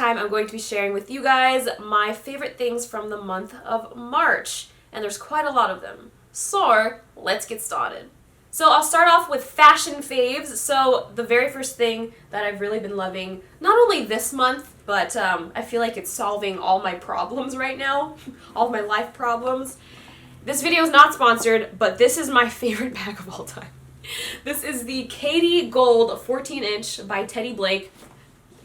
time I'm going to be sharing with you guys my favorite things from the month of March. And there's quite a lot of them. So, let's get started. So I'll start off with fashion faves. So the very first thing that I've really been loving, not only this month, but I feel like it's solving all my problems right now, all of my life problems. This video is not sponsored, but this is my favorite bag of all time. This is the Katie Gold 14-inch by Teddy Blake.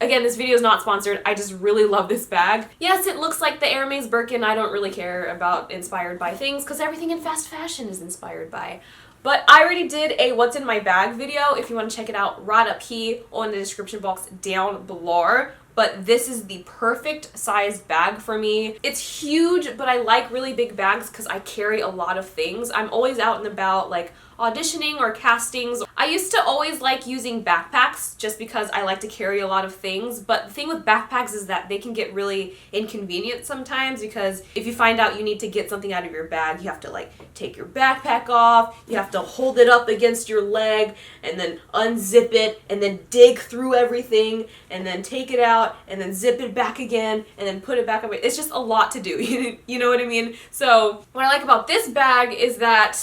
Again, this video is not sponsored. I just really love this bag. Yes, it looks like the Hermes Birkin. I don't really care about inspired by things because everything in fast fashion is inspired by. But I already did a what's in my bag video. If you want to check it out, right up here on the description box down below. But this is the perfect sized bag for me. It's huge, but I like really big bags because I carry a lot of things. I'm always out and about, like auditioning or castings. I used to always like using backpacks just because I like to carry a lot of things, but the thing with backpacks is that they can get really inconvenient sometimes because if you find out you need to get something out of your bag, you have to like take your backpack off, you have to hold it up against your leg and then unzip it and then dig through everything and then take it out and then zip it back again and then put it back up. It's just a lot to do, you know what I mean? So what I like about this bag is that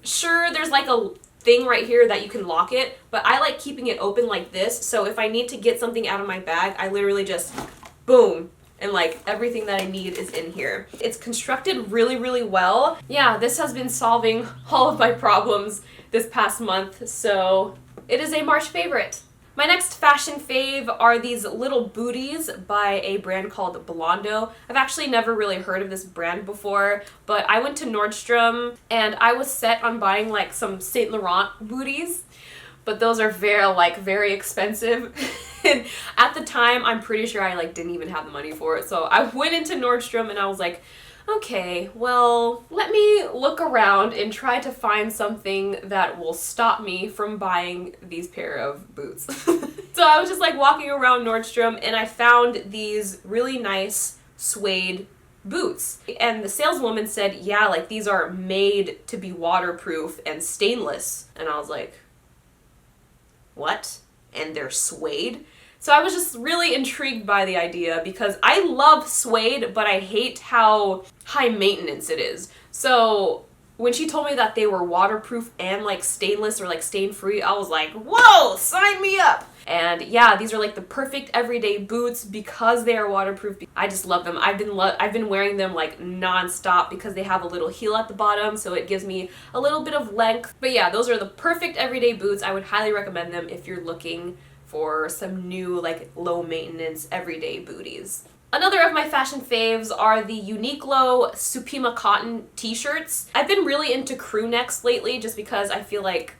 sure, there's like a thing right here that you can lock it, but I like keeping it open like this, so if I need to get something out of my bag, I literally just boom, and like everything that I need is in here. It's constructed really, really well. Yeah, this has been solving all of my problems this past month, so it is a March favorite. My next fashion fave are these little booties by a brand called Blondo. I've actually never really heard of this brand before, but I went to Nordstrom and I was set on buying like some Saint Laurent booties, but those are very expensive. And at the time, I'm pretty sure I like didn't even have the money for it. So I went into Nordstrom and I was like, okay, well, let me look around and try to find something that will stop me from buying these pair of boots. So I was just like walking around Nordstrom and I found these really nice suede boots. And the saleswoman said, yeah, like these are made to be waterproof and stainless. And I was like, what? And they're suede? So I was just really intrigued by the idea because I love suede, but I hate how high maintenance it is. So when she told me that they were waterproof and like stainless or like stain free, I was like, whoa, sign me up. And yeah, these are like the perfect everyday boots because they are waterproof. I just love them. I've been wearing them like non-stop because they have a little heel at the bottom, so it gives me a little bit of length. But yeah, those are the perfect everyday boots. I would highly recommend them if you're looking for some new like low maintenance everyday booties. Another of my fashion faves are the Uniqlo Supima cotton t-shirts. I've been really into crew necks lately just because I feel like,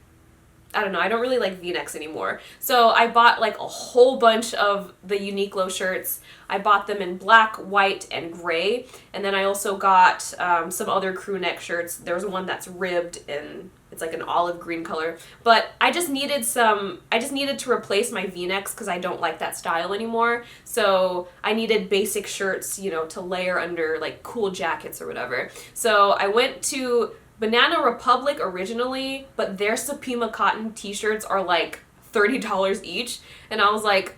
I don't know, I don't really like v-necks anymore. So I bought like a whole bunch of the Uniqlo shirts. I bought them in black, white, and gray. And then I also got some other crew neck shirts. There's one that's ribbed and it's like an olive green color. But I just needed to replace my v-necks because I don't like that style anymore. So I needed basic shirts, you know, to layer under like cool jackets or whatever. So I went to Banana Republic originally, but their Supima cotton t-shirts are like $30 each. And I was like,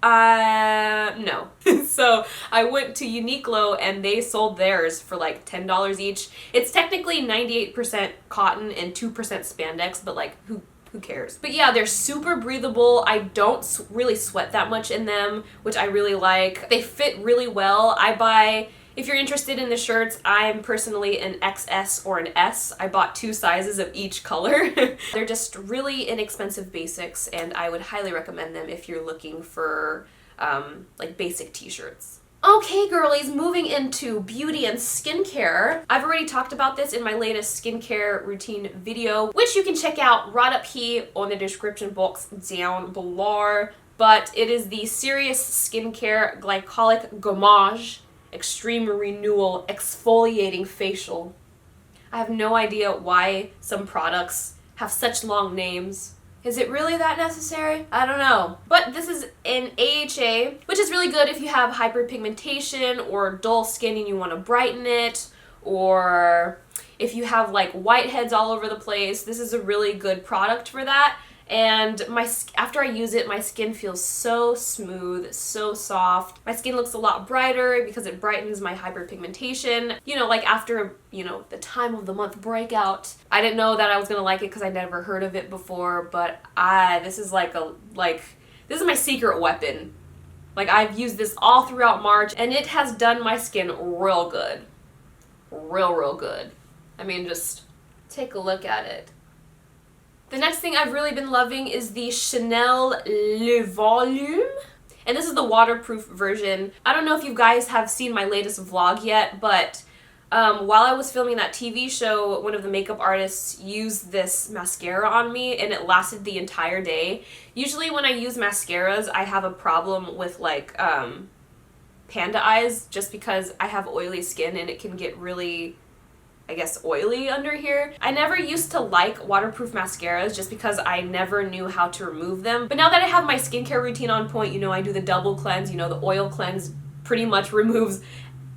no. So I went to Uniqlo and they sold theirs for like $10 each. It's technically 98% cotton and 2% spandex, but like who cares? But yeah, they're super breathable. I don't really sweat that much in them, which I really like. They fit really well. If you're interested in the shirts, I'm personally an XS or an S. I bought 2 sizes of each color. They're just really inexpensive basics, and I would highly recommend them if you're looking for like basic t-shirts. Okay, girlies, moving into beauty and skincare. I've already talked about this in my latest skincare routine video, which you can check out right up here on the description box down below. But it is the Serious Skincare Glycolic Gommage Extreme Renewal Exfoliating Facial. I have no idea why some products have such long names. Is it really that necessary? I don't know. But this is an AHA, which is really good if you have hyperpigmentation or dull skin and you want to brighten it, or if you have like whiteheads all over the place. This is a really good product for that. and after I use it, my skin feels so smooth, so soft. My skin looks a lot brighter because it brightens my hyperpigmentation. You know, like after, you know, the time of the month breakout. I didn't know that I was gonna like it because I never heard of it before, but this is this is my secret weapon. Like, I've used this all throughout March, and it has done my skin real good. Real good. I mean, just take a look at it. The next thing I've really been loving is the Chanel Le Volume. And this is the waterproof version. I don't know if you guys have seen my latest vlog yet, but while I was filming that TV show, one of the makeup artists used this mascara on me, and it lasted the entire day. Usually when I use mascaras, I have a problem with like panda eyes, just because I have oily skin and it can get really, I guess, oily under here. I never used to like waterproof mascaras just because I never knew how to remove them. But now that I have my skincare routine on point, you know, I do the double cleanse, you know, the oil cleanse pretty much removes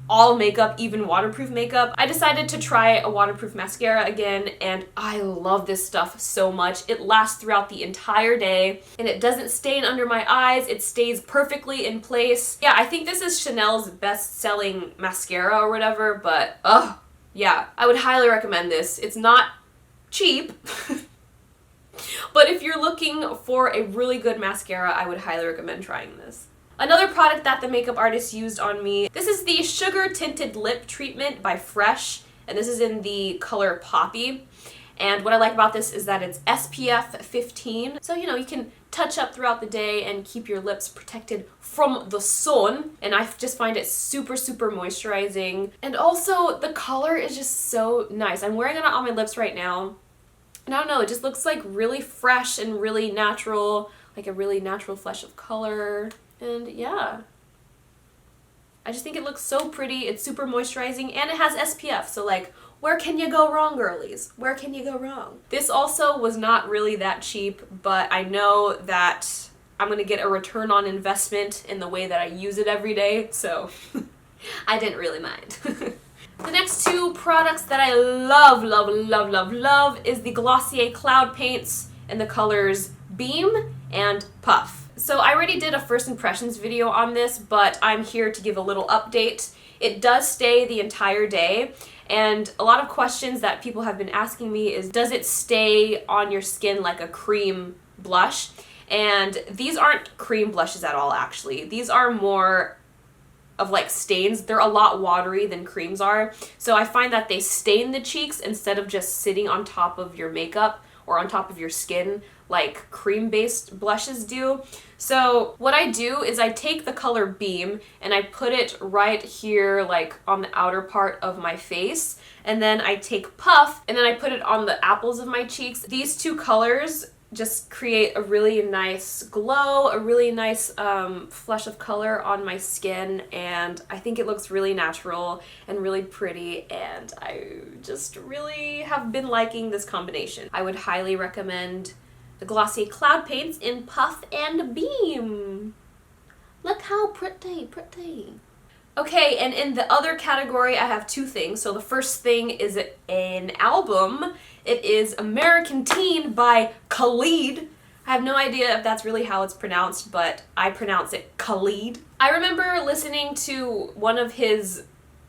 all makeup, even waterproof makeup. I decided to try a waterproof mascara again, and I love this stuff so much. It lasts throughout the entire day, and it doesn't stain under my eyes. It stays perfectly in place. Yeah, I think this is Chanel's best-selling mascara or whatever, but yeah, I would highly recommend this. It's not cheap, but if you're looking for a really good mascara, I would highly recommend trying this. Another product that the makeup artist used on me, this is the Sugar Tinted Lip Treatment by Fresh, and this is in the color Poppy. And what I like about this is that it's SPF 15, so you know, you can touch up throughout the day and keep your lips protected from the sun. And I just find it super moisturizing. And also, the color is just so nice. I'm wearing it on my lips right now, and I don't know, it just looks like really fresh and really natural, like a really natural flush of color. And yeah, I just think it looks so pretty. It's super moisturizing, and it has SPF, so like, where can you go wrong, girlies? Where can you go wrong? This also was not really that cheap, but I know that I'm gonna get a return on investment in the way that I use it every day, so I didn't really mind. The next two products that I love is the Glossier Cloud Paints in the colors Beam and Puff. So I already did a first impressions video on this, but I'm here to give a little update. It does stay the entire day, and a lot of questions that people have been asking me is, does it stay on your skin like a cream blush? And these aren't cream blushes at all, actually. These are more of like stains. They're a lot watery than creams are, so I find that they stain the cheeks instead of just sitting on top of your makeup or on top of your skin like cream-based blushes do. So what I do is I take the color Beam and I put it right here, like on the outer part of my face, and then I take Puff and then I put it on the apples of my cheeks. These two colors just create a really nice glow, a really nice flush of color on my skin, and I think it looks really natural and really pretty, and I just really have been liking this combination. I would highly recommend the Glossier Cloud Paints in Puff and Beam. Look how pretty. Okay, and in the other category, I have two things. So the first thing is an album. It is American Teen by Khalid. I have no idea if that's really how it's pronounced, but I pronounce it Khalid. I remember listening to one of his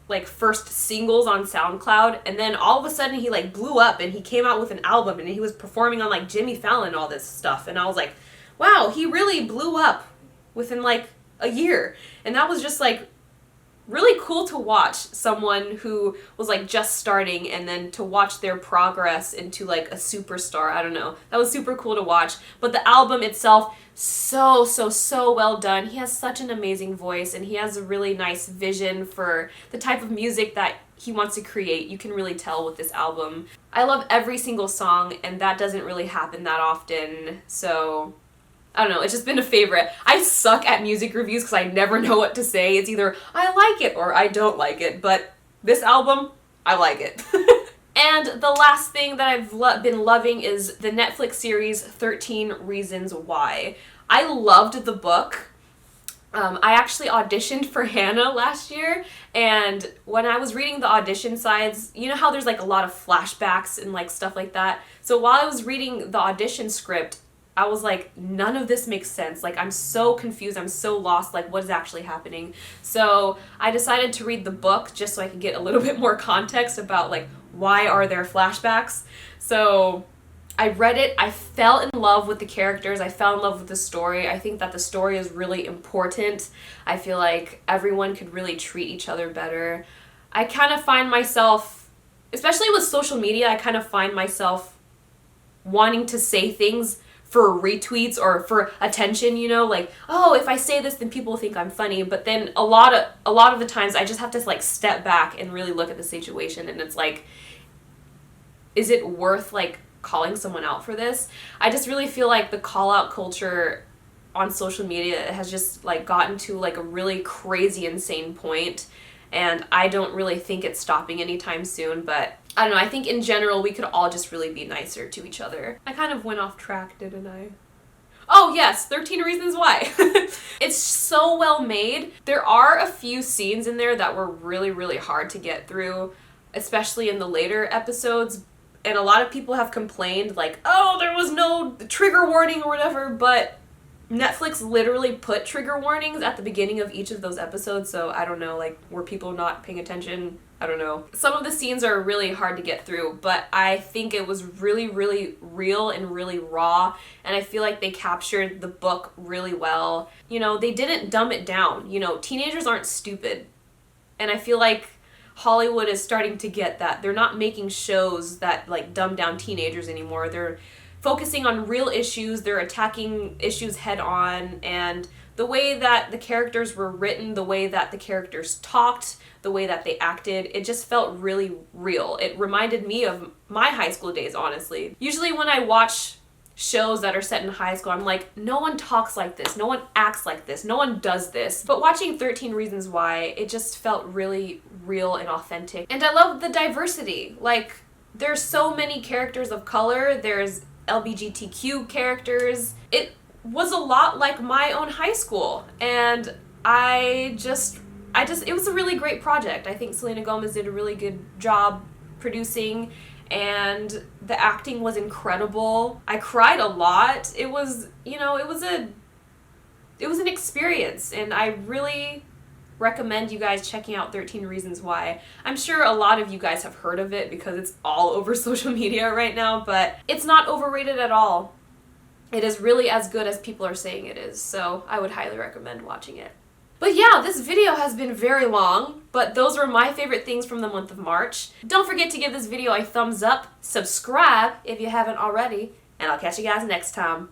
like first singles on SoundCloud, and then all of a sudden he like blew up and he came out with an album and he was performing on like Jimmy Fallon and all this stuff, and I was like, wow, he really blew up within like a year. And that was just like really cool to watch someone who was like just starting and then to watch their progress into like a superstar. I don't know. That was super cool to watch. But the album itself, so well done. He has such an amazing voice, and he has a really nice vision for the type of music that he wants to create. You can really tell with this album. I love every single song, and that doesn't really happen that often. So I don't know, it's just been a favorite. I suck at music reviews because I never know what to say. It's either I like it or I don't like it, but this album, I like it. And the last thing that I've been loving is the Netflix series 13 Reasons Why. I loved the book. I actually auditioned for Hannah last year, and when I was reading the audition sides, you know how there's like a lot of flashbacks and like stuff like that? So while I was reading the audition script, I was like, none of this makes sense. Like, I'm so confused. I'm so lost. Like, what is actually happening? So I decided to read the book just so I could get a little bit more context about, like, why are there flashbacks? So I read it. I fell in love with the characters. I fell in love with the story. I think that the story is really important. I feel like everyone could really treat each other better. I kind of find myself, especially with social media, I kind of find myself wanting to say things for retweets or for attention, you know, like, oh, if I say this, then people think I'm funny. But then a lot of the times I just have to like step back and really look at the situation, and it's like, is it worth like calling someone out for this? I just really feel like the call out culture on social media has just like gotten to like a really crazy, insane point, and I don't really think it's stopping anytime soon. But I don't know, I think in general we could all just really be nicer to each other. I kind of went off track, didn't I? Oh yes, 13 Reasons Why. It's so well made. There are a few scenes in there that were really, really hard to get through, especially in the later episodes. And a lot of people have complained like, oh, there was no trigger warning or whatever, but Netflix literally put trigger warnings at the beginning of each of those episodes, so I don't know, like, were people not paying attention? I don't know. Some of the scenes are really hard to get through, but I think it was really, really real and really raw, and I feel like they captured the book really well. You know, they didn't dumb it down. You know, teenagers aren't stupid, and I feel like Hollywood is starting to get that. They're not making shows that, like, dumb down teenagers anymore. They're focusing on real issues, they're attacking issues head on, and the way that the characters were written, the way that the characters talked, the way that they acted, it just felt really real. It reminded me of my high school days, honestly. Usually when I watch shows that are set in high school, I'm like, no one talks like this, no one acts like this, no one does this. But watching 13 Reasons Why, it just felt really real and authentic. And I love the diversity. Like, there's so many characters of color, there's LGBTQ characters. It was a lot like my own high school, and it was a really great project. I think Selena Gomez did a really good job producing, and the acting was incredible. I cried a lot. It was, you know, it was an experience, and I really recommend you guys checking out 13 Reasons Why. I'm sure a lot of you guys have heard of it because it's all over social media right now, but it's not overrated at all. It is really as good as people are saying it is, so I would highly recommend watching it. But yeah, this video has been very long, but those were my favorite things from the month of March. Don't forget to give this video a thumbs up, subscribe if you haven't already, and I'll catch you guys next time.